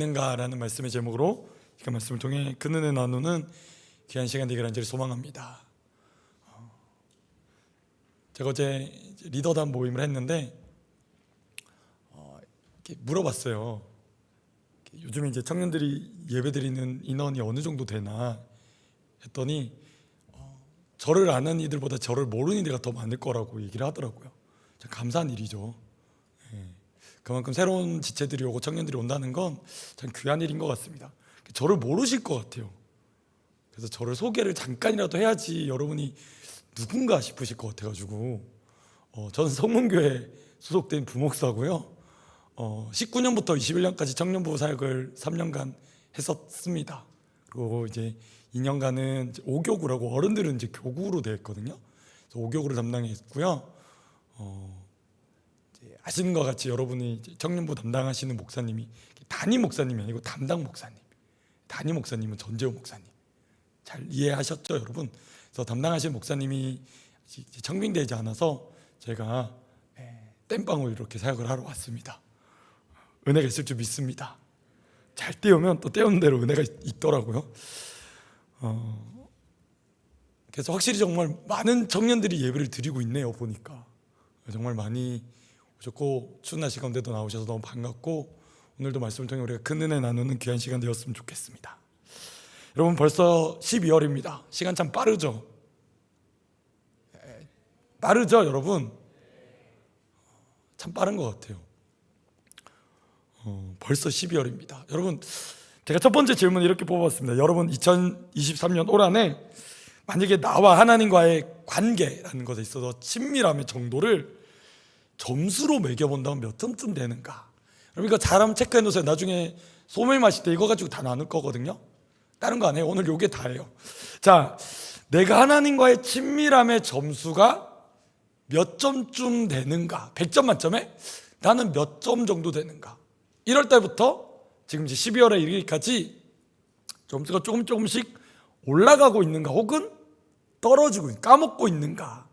있는가라는 말씀의 제목으로 그 말씀을 통해 그 은혜 나누는 귀한 시간 되기를 간절히 소망합니다. 제가 어제 리더단 모임을 했는데 이렇게 물어봤어요. 요즘에 이제 청년들이 예배드리는 인원이 어느 정도 되나 했더니 저를 아는 이들보다 저를 모르는 이들이 더 많을 거라고 얘기를 하더라고요. 참 감사한 일이죠. 그만큼 새로운 지체들이 오고 청년들이 온다는 건 참 귀한 일인 것 같습니다. 저를 모르실 것 같아요. 그래서 저를 소개를 잠깐이라도 해야지 여러분이 누군가 싶으실 것 같아가지고 저는 성문교회 소속된 부목사고요. 19년부터 21년까지 청년부 사역을 3년간 했었습니다. 그리고 이제 2년간은 이제 오교구라고 어른들은 이제 교구로 되어 있거든요. 그래서 오교구를 담당했고요. 아시는 것 같이 여러분이 청년부 담당하시는 목사님이 담임 목사님이 아니고 담당 목사님. 담임 목사님은 전재호 목사님. 잘 이해하셨죠, 여러분? 그래서 담당하시는 목사님이 청빙되지 않아서 제가 땜빵으로 이렇게 사역을 하러 왔습니다. 은혜가 있을 줄 믿습니다. 잘 떼우면 또 떼우는 대로 은혜가 있더라고요. 그래서 확실히 정말 많은 청년들이 예배를 드리고 있네요, 보니까. 정말 많이 오셨고 추운 날씨 가운데도 나오셔서 너무 반갑고 오늘도 말씀을 통해 우리가 큰 은혜 나누는 귀한 시간 되었으면 좋겠습니다. 여러분 벌써 12월입니다. 시간 참 빠르죠? 빠르죠, 여러분? 참 빠른 것 같아요. 벌써 12월입니다. 여러분, 제가 첫 번째 질문 이렇게 뽑아봤습니다. 여러분 2023년 올 한해 만약에 나와 하나님과의 관계라는 것에 있어서 친밀함의 정도를 점수로 매겨본다면 몇 점쯤 되는가? 그러니까 잘하면 체크해 놓으세요. 나중에 소맥 마실 때 이거 가지고 다 나눌 거거든요. 다른 거 안 해요. 오늘 요게 다예요. 자, 내가 하나님과의 친밀함의 점수가 몇 점쯤 되는가? 100점 만점에 나는 몇 점 정도 되는가? 1월 달부터 지금 이제 12월에 이르기까지 점수가 조금씩 올라가고 있는가? 혹은 떨어지고 까먹고 있는가?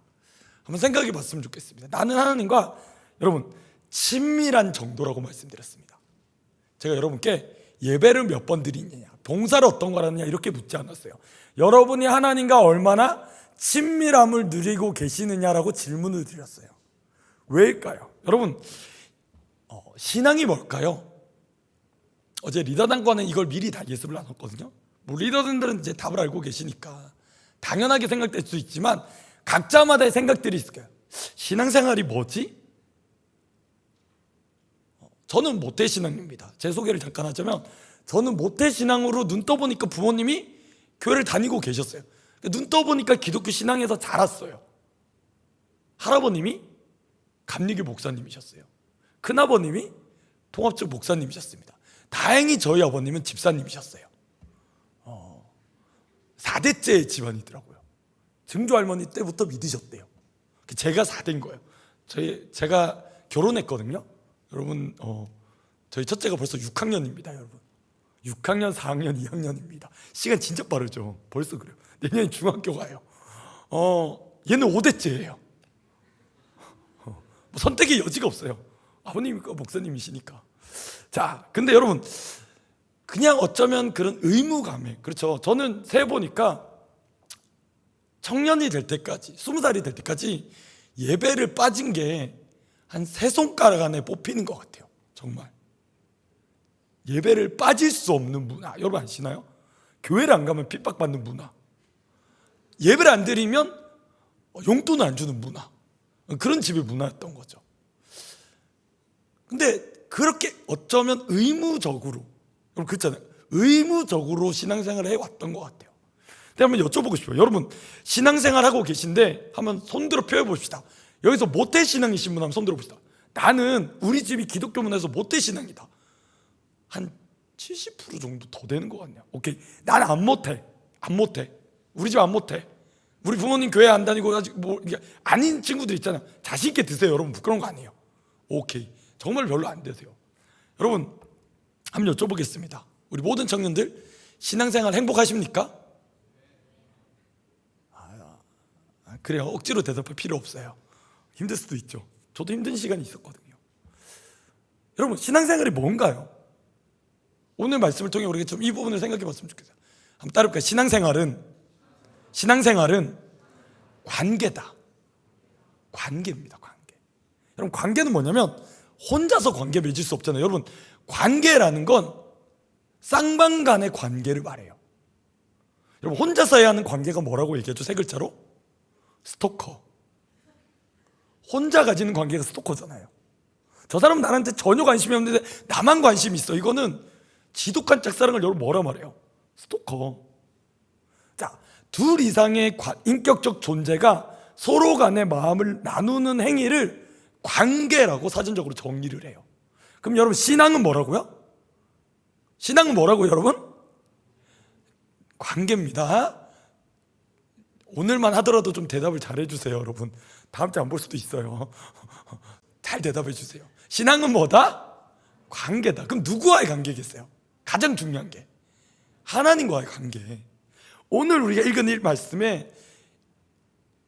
한번 생각해 봤으면 좋겠습니다. 나는 하나님과 여러분 친밀한 정도라고 말씀드렸습니다. 제가 여러분께 예배를 몇 번 드리느냐, 봉사를 어떤 걸 하느냐 이렇게 묻지 않았어요. 여러분이 하나님과 얼마나 친밀함을 누리고 계시느냐라고 질문을 드렸어요. 왜일까요? 여러분 신앙이 뭘까요? 어제 리더단과는 이걸 미리 다 예습을 나눴거든요. 뭐 리더들은 이제 답을 알고 계시니까 당연하게 생각될 수 있지만 각자마다의 생각들이 있을 거예요. 신앙생활이 뭐지? 저는 모태신앙입니다. 제 소개를 잠깐 하자면 저는 모태신앙으로 눈 떠보니까 부모님이 교회를 다니고 계셨어요. 눈 떠보니까 기독교 신앙에서 자랐어요. 할아버님이 감리교 목사님이셨어요. 큰아버님이 통합적 목사님이셨습니다. 다행히 저희 아버님은 집사님이셨어요. 4대째 집안이더라고요. 증조 할머니 때부터 믿으셨대요. 제가 4대인 거예요. 제가 결혼했거든요. 여러분 저희 첫째가 벌써 6학년입니다. 여러분 6학년, 4학년, 2학년입니다. 시간 진짜 빠르죠. 벌써 그래요. 내년에 중학교 가요. 얘는 5대째예요. 선택의 여지가 없어요. 아버님이니까 목사님이시니까. 자, 근데 여러분 그냥 어쩌면 그런 의무감에, 그렇죠. 저는 세보니까 청년이 될 때까지 20살이 될 때까지 예배를 빠진 게 한 3손가락 안에 뽑히는 것 같아요. 정말 예배를 빠질 수 없는 문화, 여러분 아시나요? 교회를 안 가면 핍박받는 문화, 예배를 안 드리면 용돈을 안 주는 문화, 그런 집의 문화였던 거죠. 근데 그렇게 어쩌면 의무적으로, 여러분 그렇잖아요. 의무적으로 신앙생활을 해왔던 것 같아요. 한번 여쭤보고 싶어요. 여러분 신앙생활 하고 계신데 한번 손들어 펴봅시다. 여기서 모태신앙이신 분 한번 손들어 봅시다. 나는 우리 집이 기독교 문화에서 모태신앙이다. 한 70% 정도 더 되는 것 같네요. 오케이, 나는 안 못해. 우리 집 안 못해. 우리 부모님 교회 안 다니고 아직 뭐 아닌 친구들 있잖아요. 자신 있게 드세요. 여러분 부끄러운 거 아니에요. 오케이, 정말 별로 안 되세요. 여러분 한번 여쭤보겠습니다. 우리 모든 청년들 신앙생활 행복하십니까? 그래요. 억지로 대답할 필요 없어요. 힘들 수도 있죠. 저도 힘든 시간이 있었거든요. 여러분 신앙생활이 뭔가요? 오늘 말씀을 통해 우리가 좀 이 부분을 생각해 봤으면 좋겠어요. 한번 따라볼까요? 신앙생활은 관계다. 관계입니다. 관계. 여러분, 관계는 뭐냐면 혼자서 관계 맺을 수 없잖아요. 여러분, 관계라는 건 쌍방 간의 관계를 말해요. 여러분, 혼자서 해야 하는 관계가 뭐라고 얘기하죠? 세 글자로? 스토커. 혼자 가지는 관계가 스토커잖아요. 저 사람은 나한테 전혀 관심이 없는데 나만 관심이 있어. 이거는 지독한 짝사랑을 여러분 뭐라 말해요? 스토커. 자, 둘 이상의 인격적 존재가 서로 간의 마음을 나누는 행위를 관계라고 사전적으로 정의를 해요. 그럼 여러분, 신앙은 뭐라고요? 신앙은 뭐라고요, 여러분? 관계입니다. 오늘만 하더라도 좀 대답을 잘 해주세요, 여러분. 다음 주에 안 볼 수도 있어요. 잘 대답해 주세요. 신앙은 뭐다? 관계다. 그럼 누구와의 관계겠어요? 가장 중요한 게 하나님과의 관계. 오늘 우리가 읽은 이 말씀에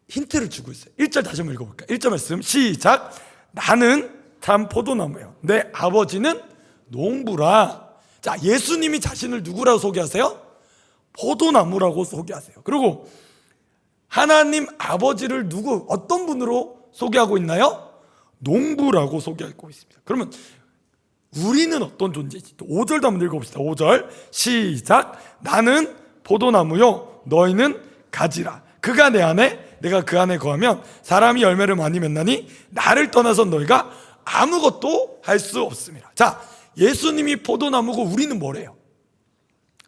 힌트를 주고 있어요. 1절 다시 한번 읽어볼까요? 1절 말씀 시작. 나는 참 포도나무예요. 내 아버지는 농부라. 자, 예수님이 자신을 누구라고 소개하세요? 포도나무라고 소개하세요. 그리고 하나님 아버지를 어떤 분으로 소개하고 있나요? 농부라고 소개하고 있습니다. 그러면 우리는 어떤 존재지? 또 5절도 한번 읽어봅시다. 5절 시작. 나는 포도나무요 너희는 가지라. 그가 내 안에 내가 그 안에 거하면 사람이 열매를 많이 맺나니 나를 떠나서 너희가 아무것도 할 수 없습니다. 자, 예수님이 포도나무고 우리는 뭐래요?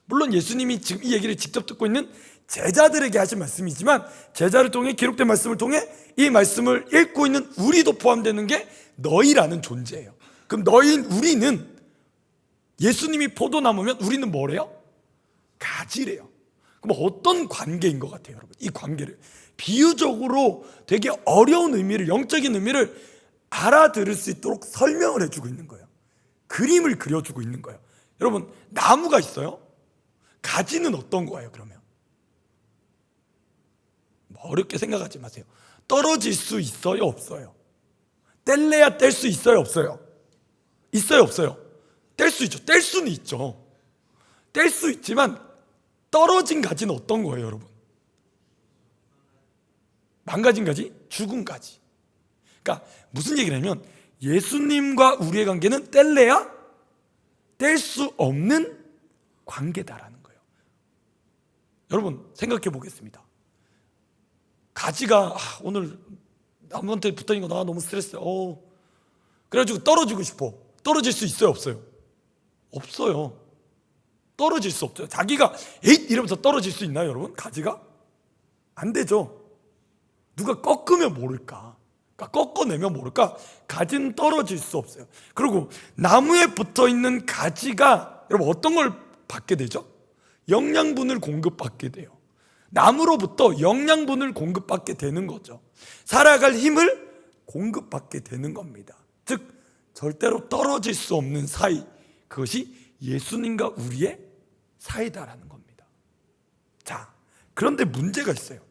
물론 예수님이 지금 이 얘기를 직접 듣고 있는 제자들에게 하신 말씀이지만 제자를 통해 기록된 말씀을 통해 이 말씀을 읽고 있는 우리도 포함되는 게 너희라는 존재예요. 그럼 우리는 예수님이 포도나무면 우리는 뭐래요? 가지래요. 그럼 어떤 관계인 것 같아요, 여러분? 이 관계를 비유적으로 되게 어려운 의미를, 영적인 의미를 알아들을 수 있도록 설명을 해주고 있는 거예요. 그림을 그려주고 있는 거예요. 여러분, 나무가 있어요. 가지는 어떤 거예요, 그러면? 어렵게 생각하지 마세요. 떨어질 수 있어요, 없어요? 뗄래야 뗄 수 있어요, 없어요? 있어요, 없어요? 뗄 수 있죠. 뗄 수는 있죠. 뗄 수 있지만 떨어진 가지는 어떤 거예요, 여러분? 망가진 가지? 죽은 가지. 그러니까 무슨 얘기냐면 예수님과 우리의 관계는 뗄래야 뗄 수 없는 관계다라는 거예요. 여러분, 생각해 보겠습니다. 가지가 오늘 나무한테 붙어있는 거 나 너무 스트레스야. 그래가지고 떨어지고 싶어. 떨어질 수 있어요, 없어요? 없어요. 떨어질 수 없죠. 자기가 에잇 이러면서 떨어질 수 있나요, 여러분? 가지가? 안 되죠. 누가 꺾으면 모를까? 그러니까 꺾어내면 모를까? 가지는 떨어질 수 없어요. 그리고 나무에 붙어있는 가지가 여러분 어떤 걸 받게 되죠? 영양분을 공급받게 돼요. 나무로부터 영양분을 공급받게 되는 거죠. 살아갈 힘을 공급받게 되는 겁니다. 즉 절대로 떨어질 수 없는 사이, 그것이 예수님과 우리의 사이다라는 겁니다. 자, 그런데 문제가 있어요.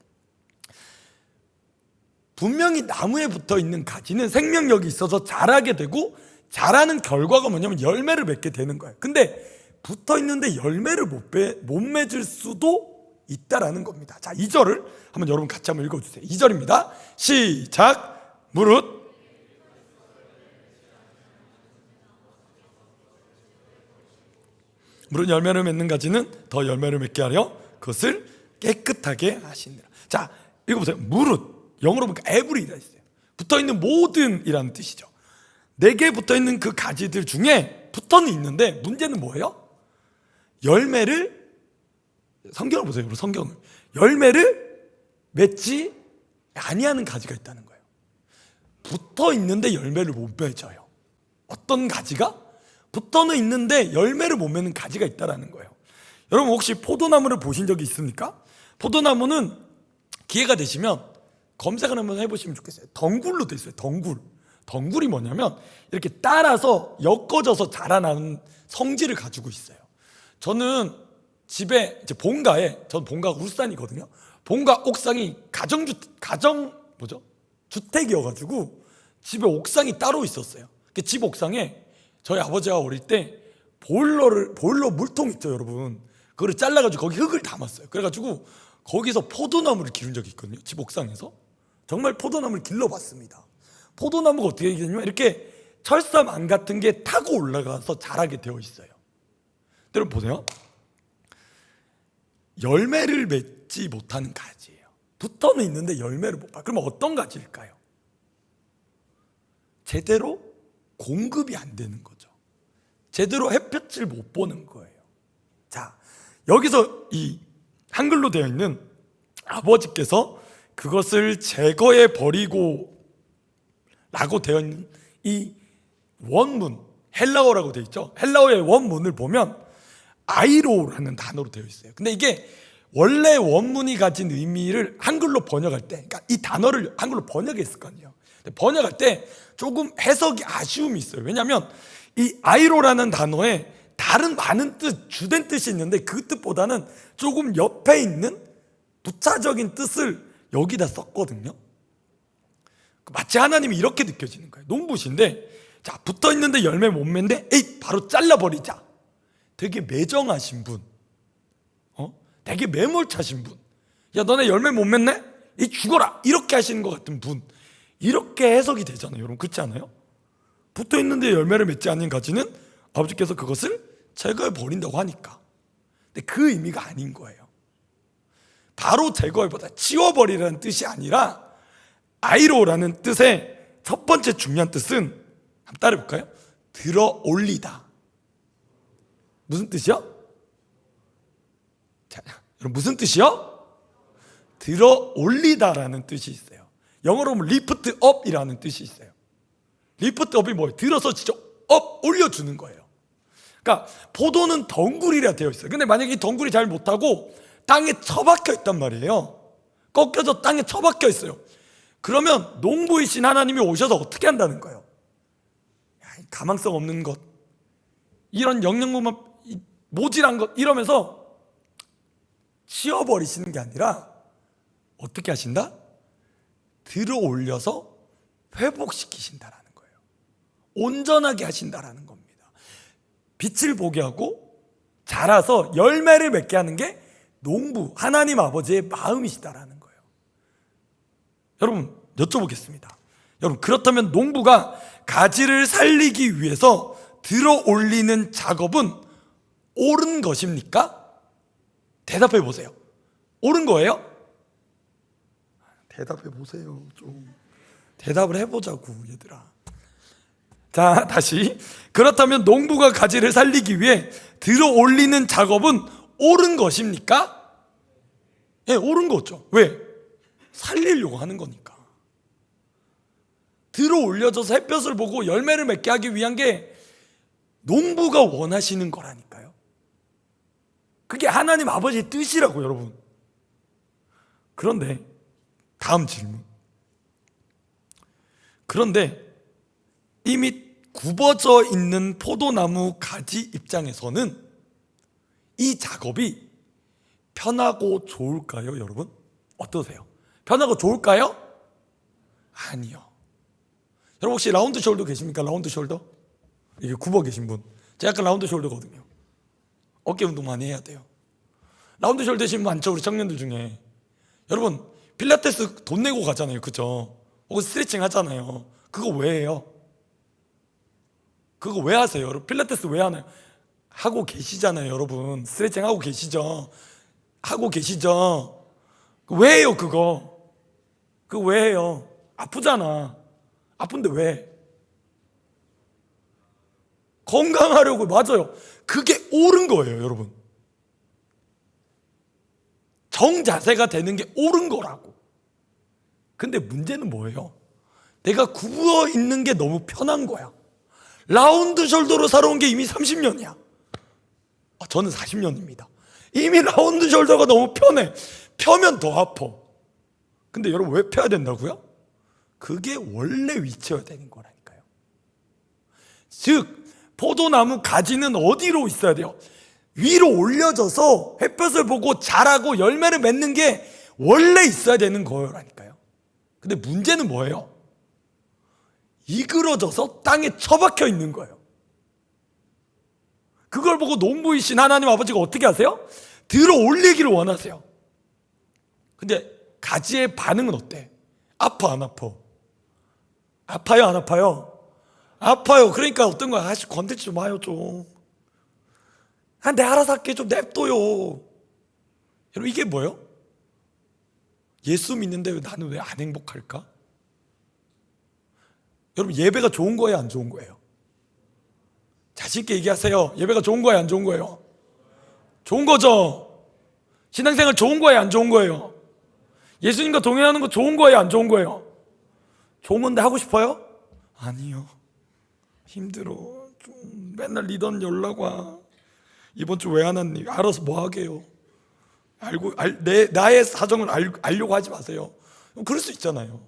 분명히 나무에 붙어있는 가지는 생명력이 있어서 자라게 되고 자라는 결과가 뭐냐면 열매를 맺게 되는 거예요. 근데 붙어있는데 열매를 못 맺을 수도 있다라는 겁니다. 자, 2절을 한번 여러분 같이 한번 읽어주세요. 2절입니다. 시작. 무릇 열매를 맺는 가지는 더 열매를 맺게 하려 그것을 깨끗하게 하시니라. 자, 읽어보세요. 무릇, 영어로 보니까 every라 있어요. 붙어있는 모든이라는 뜻이죠. 4개 붙어있는 그 가지들 중에 붙어는 있는데 문제는 뭐예요? 열매를, 성경을 보세요. 성경을. 열매를 맺지 아니하는 가지가 있다는 거예요. 붙어 있는데 열매를 못 맺어요. 어떤 가지가? 붙어는 있는데 열매를 못 맺는 가지가 있다는 거예요. 여러분 혹시 포도나무를 보신 적이 있습니까? 포도나무는 기회가 되시면 검색을 한번 해보시면 좋겠어요. 덩굴로 돼 있어요. 덩굴이 뭐냐면 이렇게 따라서 엮어져서 자라나는 성질을 가지고 있어요. 저는 집에 이제 전 본가가 울산이거든요. 본가 옥상이 주택이어가지고 집에 옥상이 따로 있었어요. 그 집 옥상에 저희 아버지가 어릴 때 보일러 물통 있죠, 여러분. 그거를 잘라가지고 거기 흙을 담았어요. 그래가지고 거기서 포도나무를 기른 적이 있거든요. 집 옥상에서. 정말 포도나무를 길러봤습니다. 포도나무가 어떻게 되냐면 이렇게 철사망 같은 게 타고 올라가서 자라게 되어 있어요. 여러분 보세요. 열매를 맺지 못하는 가지예요. 붙어는 있는데 열매를 못 봐. 그러면 어떤 가지일까요? 제대로 공급이 안 되는 거죠. 제대로 햇볕을 못 보는 거예요. 자, 여기서 이 한글로 되어 있는 아버지께서 그것을 제거해 버리고 라고 되어 있는 이 원문, 헬라어라고 되어 있죠. 헬라어의 원문을 보면 아이로라는 단어로 되어 있어요. 근데 이게 원래 원문이 가진 의미를 한글로 번역할 때, 그러니까 이 단어를 한글로 번역했을 거 아니에요. 번역할 때 조금 해석이 아쉬움이 있어요. 왜냐하면 이 아이로라는 단어에 다른 많은 주된 뜻이 있는데 그 뜻보다는 조금 옆에 있는 부차적인 뜻을 여기다 썼거든요. 마치 하나님이 이렇게 느껴지는 거예요. 농부신데, 자, 붙어 있는데 열매 못 맺는데, 에이, 바로 잘라버리자. 되게 매정하신 분, 되게 매몰차신 분, 야, 너네 열매 못 맺네? 이 죽어라. 이렇게 하시는 것 같은 분, 이렇게 해석이 되잖아요. 여러분, 그렇지 않아요? 붙어 있는데 열매를 맺지 않는 가지는 아버지께서 그것을 제거해 버린다고 하니까. 근데 그 의미가 아닌 거예요. 바로 제거해보다 치워버리라는 뜻이 아니라 아이로라는 뜻의 첫 번째 중요한 뜻은 한번 따라해볼까요? 들어 올리다. 무슨 뜻이요? 자, 여러분, 무슨 뜻이요? 들어 올리다라는 뜻이 있어요. 영어로 보면 lift up이라는 뜻이 있어요. lift up이 뭐예요? 들어서 진짜 업 올려주는 거예요. 그러니까 포도는 덩굴이라 되어 있어요. 근데 만약에 이 덩굴이 잘 못하고 땅에 처박혀 있단 말이에요. 꺾여서 땅에 처박혀 있어요. 그러면 농부이신 하나님이 오셔서 어떻게 한다는 거예요? 야, 가망성 없는 것, 이런 영양분만 모질한 것, 이러면서 치워버리시는 게 아니라 어떻게 하신다? 들어 올려서 회복시키신다라는 거예요. 온전하게 하신다라는 겁니다. 빛을 보게 하고 자라서 열매를 맺게 하는 게 농부, 하나님 아버지의 마음이시다라는 거예요. 여러분, 여쭤보겠습니다. 여러분, 그렇다면 농부가 가지를 살리기 위해서 들어 올리는 작업은 옳은 것입니까? 대답해 보세요. 옳은 거예요? 대답해 보세요. 좀 대답을 해보자고, 얘들아. 자, 다시. 그렇다면 농부가 가지를 살리기 위해 들어 올리는 작업은 옳은 것입니까? 예, 옳은 거죠. 왜? 살리려고 하는 거니까. 들어 올려져서 햇볕을 보고 열매를 맺게 하기 위한 게 농부가 원하시는 거라니까요. 그게 하나님 아버지의 뜻이라고, 여러분. 그런데 다음 질문. 그런데 이미 굽어져 있는 포도나무 가지 입장에서는 이 작업이 편하고 좋을까요, 여러분? 어떠세요? 편하고 좋을까요? 아니요. 여러분, 혹시 라운드 숄더 계십니까? 라운드 숄더? 이게 굽어 계신 분. 제가 약간 라운드 숄더거든요. 어깨 운동 많이 해야 돼요. 라운드 숄더 되신 분 많죠, 우리 청년들 중에. 여러분, 필라테스 돈 내고 가잖아요, 그죠? 혹은 스트레칭 하잖아요. 그거 왜 해요? 그거 왜 하세요? 여러분, 필라테스 왜 하나요? 하고 계시잖아요, 여러분. 스트레칭 하고 계시죠? 하고 계시죠? 왜 해요, 그거? 그거 왜 해요? 아프잖아. 아픈데 왜? 건강하려고. 맞아요. 그게 옳은 거예요, 여러분. 정자세가 되는 게 옳은 거라고. 근데 문제는 뭐예요? 내가 굽어 있는 게 너무 편한 거야. 라운드 숄더로 살아온 게 이미 30년이야. 저는 40년입니다. 이미 라운드 숄더가 너무 편해. 펴면 더 아파. 근데 여러분, 왜 펴야 된다고요? 그게 원래 위치여야 되는 거라니까요. 즉, 포도나무 가지는 어디로 있어야 돼요? 위로 올려져서 햇볕을 보고 자라고 열매를 맺는 게 원래 있어야 되는 거라니까요. 근데 문제는 뭐예요? 이그러져서 땅에 처박혀 있는 거예요. 그걸 보고 농부이신 하나님 아버지가 어떻게 하세요? 들어 올리기를 원하세요. 근데 가지의 반응은 어때? 아파 안 아파? 아파요 안 아파요? 아파요. 그러니까 어떤 거야? 아씨 건들지 좀 마요 좀. 내 알아서 할게 좀 냅둬요. 여러분 이게 뭐예요? 예수 믿는데 왜 나는 왜 안 행복할까? 여러분 예배가 좋은 거예요 안 좋은 거예요? 자신 있게 얘기하세요. 예배가 좋은 거예요 안 좋은 거예요? 좋은 거죠. 신앙생활 좋은 거예요 안 좋은 거예요? 예수님과 동행하는 거 좋은 거예요 안 좋은 거예요? 좋은 건데 하고 싶어요? 아니요. 힘들어. 좀 맨날 리더는 연락 와. 이번 주 왜 안 왔니? 알아서 뭐 하게요. 나의 사정을 알려고 하지 마세요. 그럴 수 있잖아요.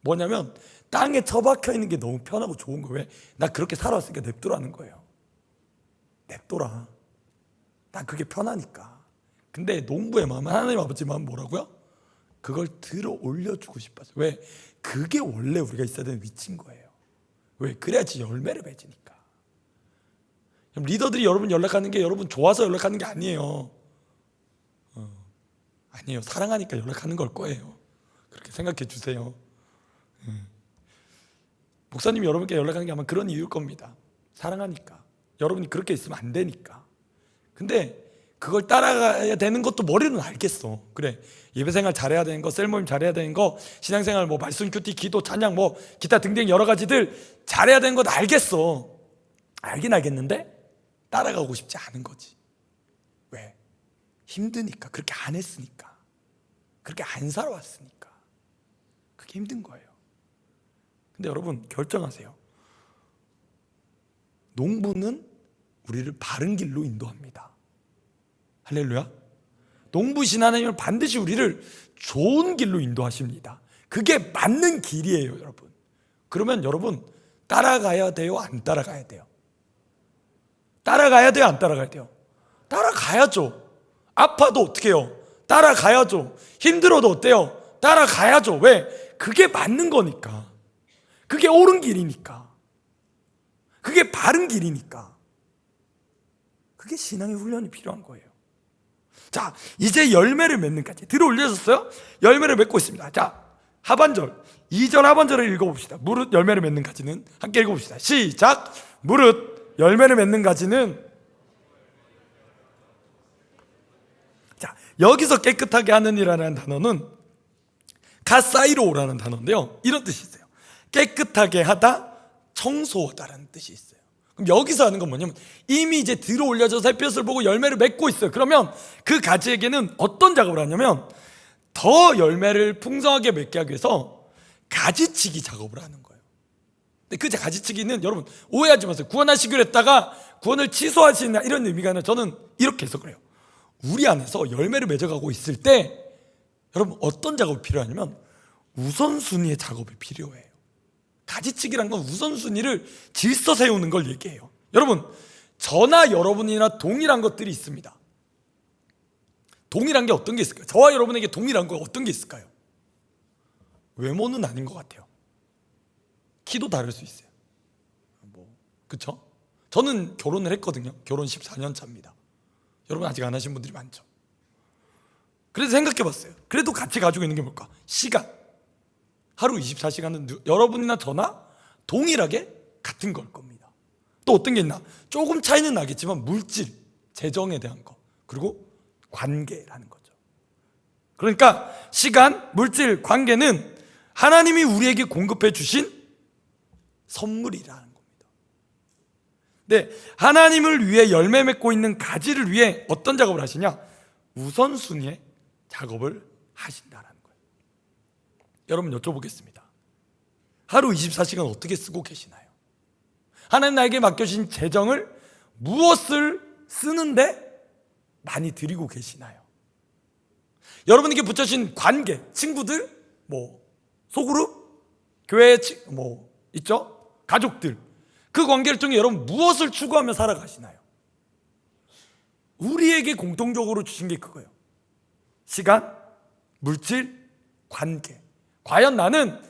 뭐냐면 땅에 처박혀 있는 게 너무 편하고 좋은 거예요. 왜? 나 그렇게 살아왔으니까 냅두라는 거예요. 냅둬라. 난 그게 편하니까. 근데 농부의 마음, 하나님 아버지 마음 뭐라고요? 그걸 들어 올려주고 싶어서. 왜? 그게 원래 우리가 있어야 되는 위치인 거예요. 왜? 그래야지 열매를 맺으니까. 리더들이 여러분 연락하는 게 여러분 좋아서 연락하는 게 아니에요. 아니에요. 사랑하니까 연락하는 걸 거예요. 그렇게 생각해 주세요. 목사님이 여러분께 연락하는 게 아마 그런 이유일 겁니다. 사랑하니까. 여러분이 그렇게 있으면 안 되니까. 근데 그걸 따라가야 되는 것도 머리로는 알겠어. 그래, 예배생활 잘해야 되는 거, 셀모임 잘해야 되는 거, 신앙생활 뭐 말씀, 큐티, 기도, 찬양 뭐 기타 등등 여러 가지들 잘해야 되는 건 알겠어. 알긴 알겠는데 따라가고 싶지 않은 거지. 왜? 힘드니까. 그렇게 안 했으니까. 그렇게 안 살아왔으니까. 그게 힘든 거예요. 근데 여러분 결정하세요. 농부는 우리를 바른 길로 인도합니다. 할렐루야. 농부신 하나님은 반드시 우리를 좋은 길로 인도하십니다. 그게 맞는 길이에요 여러분. 그러면 여러분 따라가야 돼요 안 따라가야 돼요? 따라가야 돼요 안 따라가야 돼요? 따라가야죠. 아파도 어떻게 해요? 따라가야죠. 힘들어도 어때요? 따라가야죠. 왜? 그게 맞는 거니까. 그게 옳은 길이니까. 그게 바른 길이니까. 그게 신앙의 훈련이 필요한 거예요. 자, 이제 열매를 맺는까지 들어 올려졌어요? 열매를 맺고 있습니다. 자, 하반절 2절 하반절을 읽어봅시다. 무릇 열매를 맺는까지는 함께 읽어봅시다. 시작. 무릇 열매를 맺는까지는. 자, 여기서 깨끗하게 하는 이라는 단어는 가사이로라는 단어인데요, 이런 뜻이 있어요. 깨끗하게 하다, 청소하다라는 뜻이 있어요. 그럼 여기서 하는 건 뭐냐면 이미 이제 들어 올려져서 햇볕을 보고 열매를 맺고 있어요. 그러면 그 가지에게는 어떤 작업을 하냐면 더 열매를 풍성하게 맺게 하기 위해서 가지치기 작업을 하는 거예요. 근데 그 가지치기는 여러분 오해하지 마세요. 구원하시기로 했다가 구원을 취소하시냐 이런 의미가 아니라 저는 이렇게 해석을 해요. 우리 안에서 열매를 맺어가고 있을 때 여러분 어떤 작업이 필요하냐면 우선순위의 작업이 필요해요. 가지치기란 건 우선순위를 질서 세우는 걸 얘기해요. 여러분 저나 여러분이나 동일한 것들이 있습니다. 동일한 게 어떤 게 있을까요? 저와 여러분에게 동일한 거 어떤 게 있을까요? 외모는 아닌 것 같아요. 키도 다를 수 있어요. 그쵸? 저는 결혼을 했거든요. 결혼 14년 차입니다. 여러분 아직 안 하신 분들이 많죠. 그래서 생각해 봤어요. 그래도 같이 가지고 있는 게 뭘까? 시간. 하루 24시간은 여러분이나 저나 동일하게 같은 걸 겁니다. 또 어떤 게 있나? 조금 차이는 나겠지만 물질, 재정에 대한 거, 그리고 관계라는 거죠. 그러니까 시간, 물질, 관계는 하나님이 우리에게 공급해 주신 선물이라는 겁니다. 네, 하나님을 위해 열매 맺고 있는 가지를 위해 어떤 작업을 하시냐? 우선순위의 작업을 하신다라는 거예요. 여러분 여쭤보겠습니다. 하루 24시간 어떻게 쓰고 계시나요? 하나님 나에게 맡겨주신 재정을 무엇을 쓰는데 많이 드리고 계시나요? 여러분에게 붙여주신 관계, 친구들, 소그룹, 교회 있죠? 가족들, 그 관계를 통해 여러분 무엇을 추구하며 살아가시나요? 우리에게 공통적으로 주신 게 그거예요. 시간, 물질, 관계. 과연 나는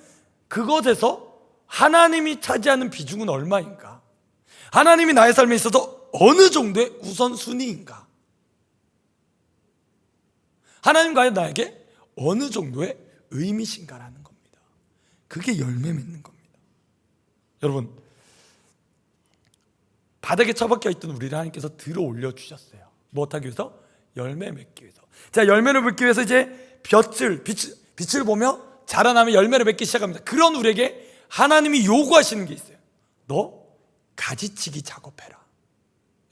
그것에서 하나님이 차지하는 비중은 얼마인가? 하나님이 나의 삶에 있어서 어느 정도의 우선순위인가? 하나님과의 나에게 어느 정도의 의미신가라는 겁니다. 그게 열매 맺는 겁니다. 여러분, 바닥에 처박혀 있던 우리를 하나님께서 들어 올려 주셨어요. 무엇하기 위해서? 열매 맺기 위해서. 자, 열매를 맺기 위해서 이제 빛을 보며 자라나면 열매를 맺기 시작합니다. 그런 우리에게 하나님이 요구하시는 게 있어요. 너 가지치기 작업해라.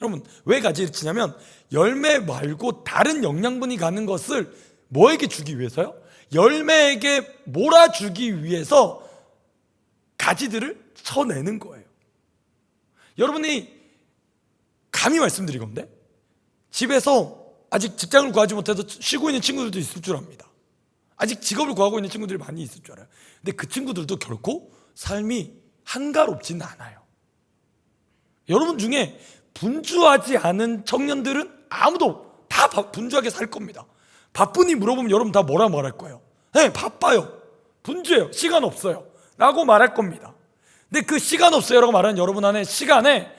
여러분, 왜 가지치냐면 열매 말고 다른 영양분이 가는 것을 뭐에게 주기 위해서요? 열매에게 몰아주기 위해서 가지들을 쳐내는 거예요. 여러분이 감히 말씀드리건데 집에서 아직 직장을 구하지 못해서 쉬고 있는 친구들도 있을 줄 압니다. 아직 직업을 구하고 있는 친구들이 많이 있을 줄 알아요. 근데 그 친구들도 결코 삶이 한가롭지는 않아요. 여러분 중에 분주하지 않은 청년들은 아무도 다 분주하게 살 겁니다. 바쁘니 물어보면 여러분 다 뭐라 말할 거예요? 네, 바빠요, 분주해요, 시간 없어요 라고 말할 겁니다. 근데 그 시간 없어요 라고 말하는 여러분 안에 시간에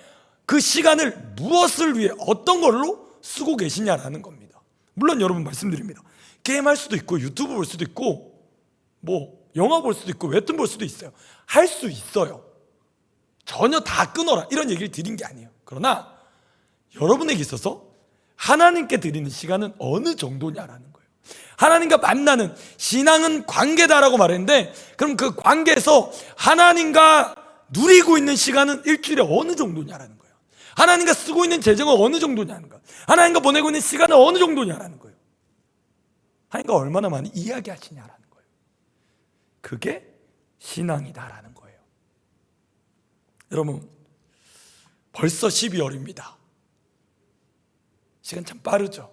그 시간을 무엇을 위해 어떤 걸로 쓰고 계시냐라는 겁니다. 물론 여러분 말씀드립니다. 게임할 수도 있고 유튜브 볼 수도 있고 뭐 영화 볼 수도 있고 웹툰 볼 수도 있어요. 할 수 있어요. 전혀 다 끊어라 이런 얘기를 드린 게 아니에요. 그러나 여러분에게 있어서 하나님께 드리는 시간은 어느 정도냐라는 거예요. 하나님과 만나는 신앙은 관계다라고 말했는데 그럼 그 관계에서 하나님과 누리고 있는 시간은 일주일에 어느 정도냐라는 거예요. 하나님과 쓰고 있는 재정은 어느 정도냐는 거예요. 하나님과 보내고 있는 시간은 어느 정도냐라는 거예요. 하나님과 얼마나 많이 이야기하시냐라는 거예요. 그게 신앙이다라는 거예요. 여러분, 벌써 12월입니다. 시간 참 빠르죠.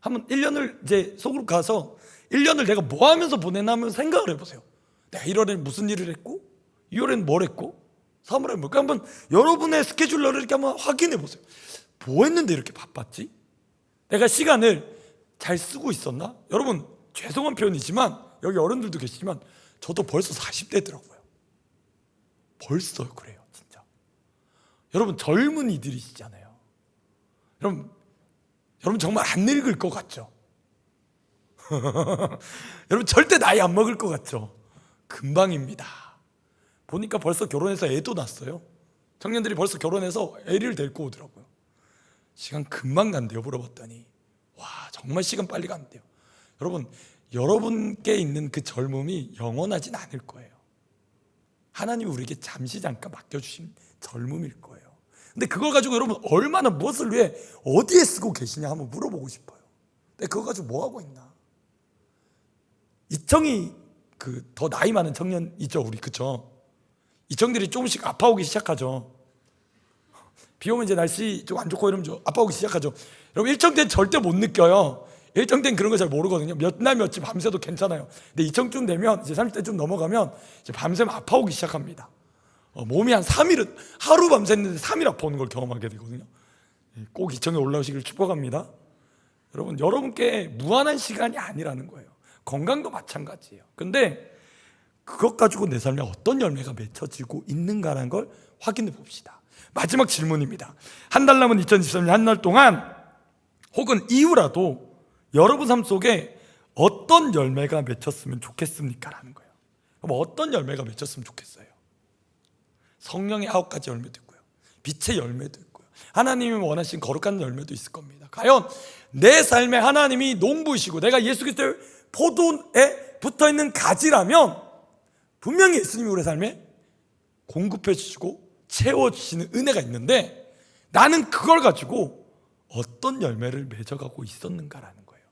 한번 1년을 이제 속으로 가서 1년을 내가 뭐 하면서 보내나 하면 생각을 해보세요. 내가 1월에는 무슨 일을 했고 2월에는 뭘 했고 3월에는 뭘까? 한번 여러분의 스케줄러를 이렇게 한번 확인해 보세요. 뭐 했는데 이렇게 바빴지? 내가 시간을 잘 쓰고 있었나? 여러분, 죄송한 표현이지만 여기 어른들도 계시지만 저도 벌써 40대더라고요. 벌써요. 그래요, 진짜. 여러분, 젊은이들이시잖아요. 여러분 정말 안 늙을 것 같죠? 여러분 절대 나이 안 먹을 것 같죠? 금방입니다. 보니까 벌써 결혼해서 애도 낳았어요. 청년들이 벌써 결혼해서 애를 데리고 오더라고요. 시간 금방 간대요. 물어봤더니 와, 정말 시간 빨리 간대요. 여러분, 여러분께 있는 그 젊음이 영원하진 않을 거예요. 하나님이 우리에게 잠시 잠깐 맡겨주신 젊음일 거예요. 근데 그걸 가지고 여러분 얼마나 무엇을 위해 어디에 쓰고 계시냐 한번 물어보고 싶어요. 근데 그거 가지고 뭐 하고 있나? 이청이 그 더 나이 많은 청년 있죠, 우리. 그쵸? 이청들이 조금씩 아파오기 시작하죠. 비 오면 이제 날씨 좀 안 좋고 이러면 좀 아파오기 시작하죠. 여러분, 일정 때는 절대 못 느껴요. 일정 때는 그런 거 잘 모르거든요. 몇 날 며칠 밤새도 괜찮아요. 근데 이청쯤 되면 이제 30대쯤 넘어가면 이제 밤새면 아파오기 시작합니다. 몸이 한 3일은 하루 밤샜는데 3일 아파오는 걸 경험하게 되거든요. 꼭 이청에 올라오시길 축복합니다. 여러분, 여러분께 무한한 시간이 아니라는 거예요. 건강도 마찬가지예요. 근데 그것 가지고 내 삶에 어떤 열매가 맺혀지고 있는가라는 걸 확인해 봅시다. 마지막 질문입니다. 한 달 남은 2023년 한 달 동안 혹은 이후라도 여러분 삶 속에 어떤 열매가 맺혔으면 좋겠습니까? 라는 거예요. 그럼 어떤 열매가 맺혔으면 좋겠어요? 성령의 9가지 열매도 있고요, 빛의 열매도 있고요, 하나님이 원하신 거룩한 열매도 있을 겁니다. 과연 내 삶에 하나님이 농부이시고 내가 예수 그리스도의 포도에 붙어있는 가지라면 분명히 예수님이 우리 삶에 공급해 주시고 채워주시는 은혜가 있는데 나는 그걸 가지고 어떤 열매를 맺어가고 있었는가라는 거예요.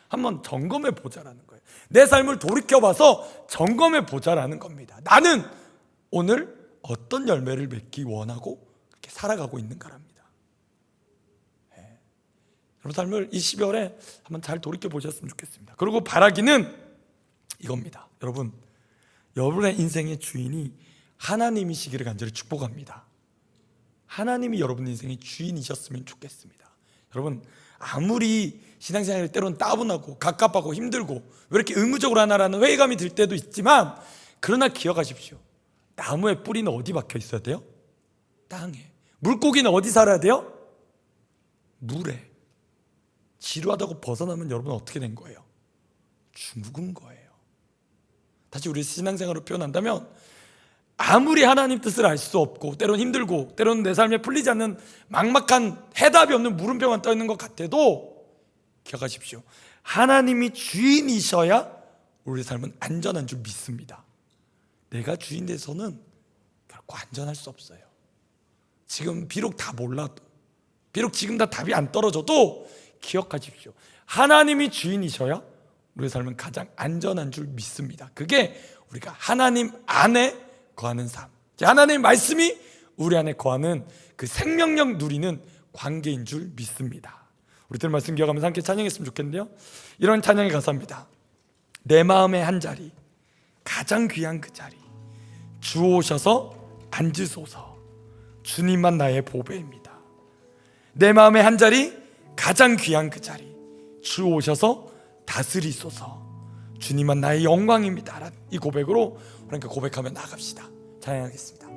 한번 점검해 보자라는 거예요. 내 삶을 돌이켜봐서 점검해 보자라는 겁니다. 나는 오늘 어떤 열매를 맺기 원하고 그렇게 살아가고 있는가랍니다. 네. 여러분 삶을 이 12월에 한번 잘 돌이켜 보셨으면 좋겠습니다. 그리고 바라기는 이겁니다. 여러분의 인생의 주인이 하나님이시기를 간절히 축복합니다. 하나님이 여러분 인생의 주인이셨으면 좋겠습니다. 여러분, 아무리 신앙생활이 때로는 따분하고 갑갑하고 힘들고 왜 이렇게 의무적으로 하나라는 회의감이 들 때도 있지만, 그러나 기억하십시오. 나무의 뿌리는 어디 박혀 있어야 돼요? 땅에. 물고기는 어디 살아야 돼요? 물에. 지루하다고 벗어나면 여러분 어떻게 된 거예요? 죽은 거예요. 다시 우리 신앙생활로 표현한다면 아무리 하나님 뜻을 알 수 없고 때로는 힘들고 때로는 내 삶에 풀리지 않는 막막한 해답이 없는 물음표만 떠 있는 것 같아도 기억하십시오. 하나님이 주인이셔야 우리 삶은 안전한 줄 믿습니다. 내가 주인 돼서는 결코 안전할 수 없어요. 지금 비록 다 몰라도, 비록 지금 다 답이 안 떨어져도 기억하십시오. 하나님이 주인이셔야 우리의 삶은 가장 안전한 줄 믿습니다. 그게 우리가 하나님 안에 거하는 삶, 하나님의 말씀이 우리 안에 거하는 그 생명력 누리는 관계인 줄 믿습니다. 우리들 말씀 기억하면서 함께 찬양했으면 좋겠는데요, 이런 찬양의 가사입니다. 내 마음의 한 자리, 가장 귀한 그 자리, 주 오셔서 앉으소서. 주님만 나의 보배입니다. 내 마음의 한 자리, 가장 귀한 그 자리, 주 오셔서 다스리소서. 주님만 나의 영광입니다. 이 고백으로 우리가 고백하며 나갑시다. 찬양하겠습니다.